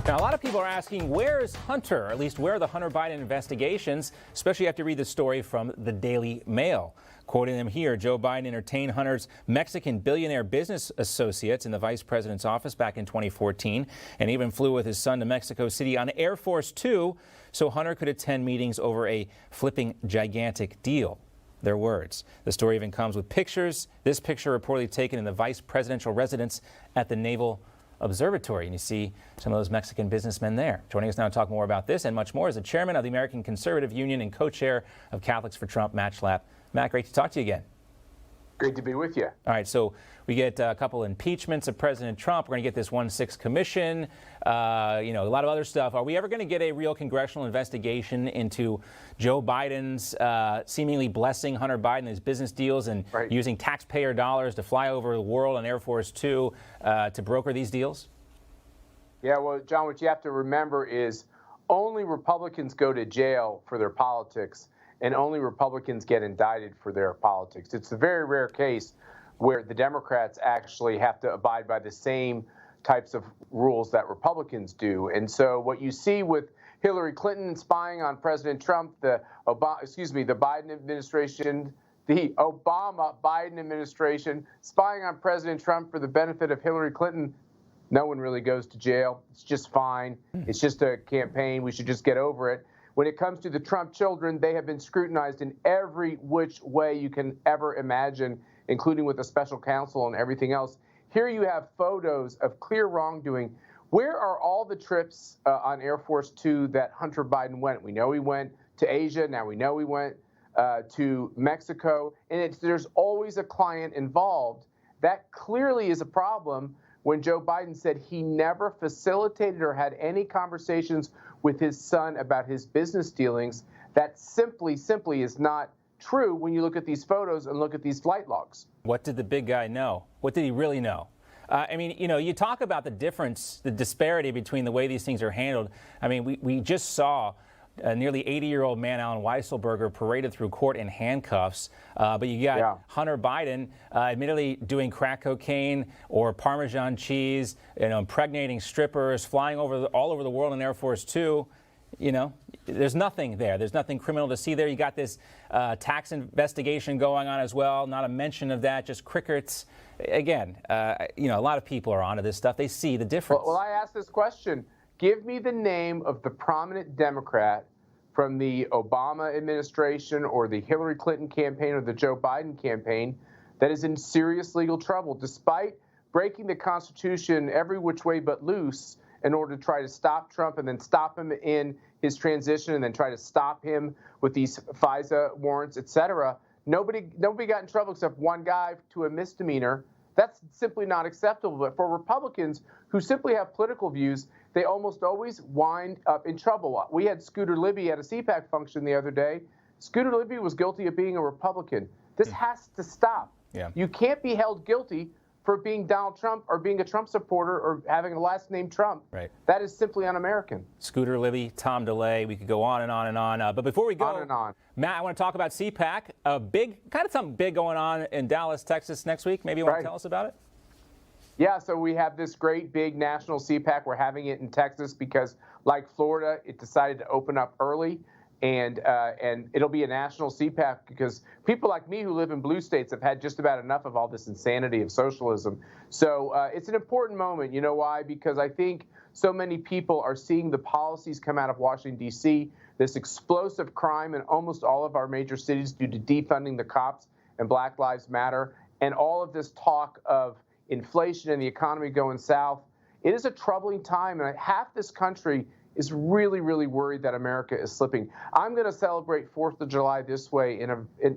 Now, a lot of people are asking, where is Hunter? Or at least where are the Hunter Biden investigations? Especially after you read the story from the Daily Mail. Quoting them here, Joe Biden entertained Hunter's Mexican billionaire business associates in the vice president's office back in 2014 and even flew with his son to Mexico City on Air Force Two so Hunter could attend meetings over a flipping gigantic deal. Their words. The story even comes with pictures. This picture reportedly taken in the vice presidential residence at the Naval Observatory. And you see some of those Mexican businessmen there. Joining us now to talk more about this and much more is the chairman of the American Conservative Union and co-chair of Catholics for Trump, Matt Schlapp. Matt, great to talk to you again. Great to be with you. All right, so we get a couple impeachments of President Trump. We're going to get this 1-6 commission, a lot of other stuff. Are we ever going to get a real congressional investigation into Joe Biden's seemingly blessing Hunter Biden and his business deals and using taxpayer dollars to fly over the world on Air Force Two to broker these deals? Yeah, well, John, what you have to remember is only Republicans go to jail for their politics, and only Republicans get indicted for their politics. It's a very rare case where the Democrats actually have to abide by the same types of rules that Republicans do. And so what you see with Hillary Clinton spying on President Trump, the Biden administration, the Obama-Biden administration spying on President Trump for the benefit of Hillary Clinton, no one really goes to jail. It's just fine. It's just a campaign. We should just get over it. When it comes to the Trump children, they have been scrutinized in every which way you can ever imagine, including with a special counsel and everything else. Here you have photos of clear wrongdoing. Where are all the trips on Air Force Two that Hunter Biden went? We know he went to Asia. Now we know he went to Mexico. And there's always a client involved. That clearly is a problem when Joe Biden said he never facilitated or had any conversations with his son about his business dealings. That simply is not true when you look at these photos and look at these flight logs. What did the big guy know? What did he really know? You talk about the difference, the disparity between the way these things are handled. I mean, we just saw a nearly 80-year-old man, Alan Weisselberger, paraded through court in handcuffs. But you got Hunter Biden admittedly doing crack cocaine or Parmesan cheese, impregnating strippers, flying all over the world in Air Force Two. There's nothing there. There's nothing criminal to see there. You got this tax investigation going on as well. Not a mention of that, just crickets. Again, a lot of people are onto this stuff. They see the difference. Well, I asked this question. Give me the name of the prominent Democrat from the Obama administration or the Hillary Clinton campaign or the Joe Biden campaign that is in serious legal trouble, despite breaking the Constitution every which way but loose in order to try to stop Trump and then stop him in his transition and then try to stop him with these FISA warrants, et cetera. Nobody got in trouble except one guy to a misdemeanor. That's simply not acceptable. But for Republicans who simply have political views, they almost always wind up in trouble. We had Scooter Libby at a CPAC function the other day. Scooter Libby was guilty of being a Republican. This has to stop. Yeah. You can't be held guilty for being Donald Trump or being a Trump supporter or having a last name Trump. Right. That is simply un-American. Scooter Libby, Tom DeLay, we could go on and on and on. But before we go, on and on. Matt, I want to talk about CPAC. Something big going on in Dallas, Texas next week. Maybe you want to tell us about it? Yeah, so we have this great big national CPAC. We're having it in Texas because, like Florida, it decided to open up early. And it'll be a national CPAC because people like me who live in blue states have had just about enough of all this insanity of socialism. So it's an important moment. You know why? Because I think so many people are seeing the policies come out of Washington, D.C., this explosive crime in almost all of our major cities due to defunding the cops and Black Lives Matter, and all of this talk of inflation and the economy going south. It is a troubling time, and half this country is really, really worried that America is slipping. I'm going to celebrate 4th of July this way,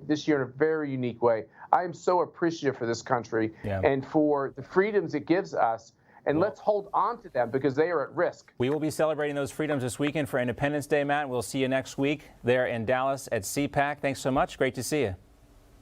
this year in a very unique way. I am so appreciative for this country and for the freedoms it gives us. And let's hold on to them because they are at risk. We will be celebrating those freedoms this weekend for Independence Day, Matt. We'll see you next week there in Dallas at CPAC. Thanks so much. Great to see you.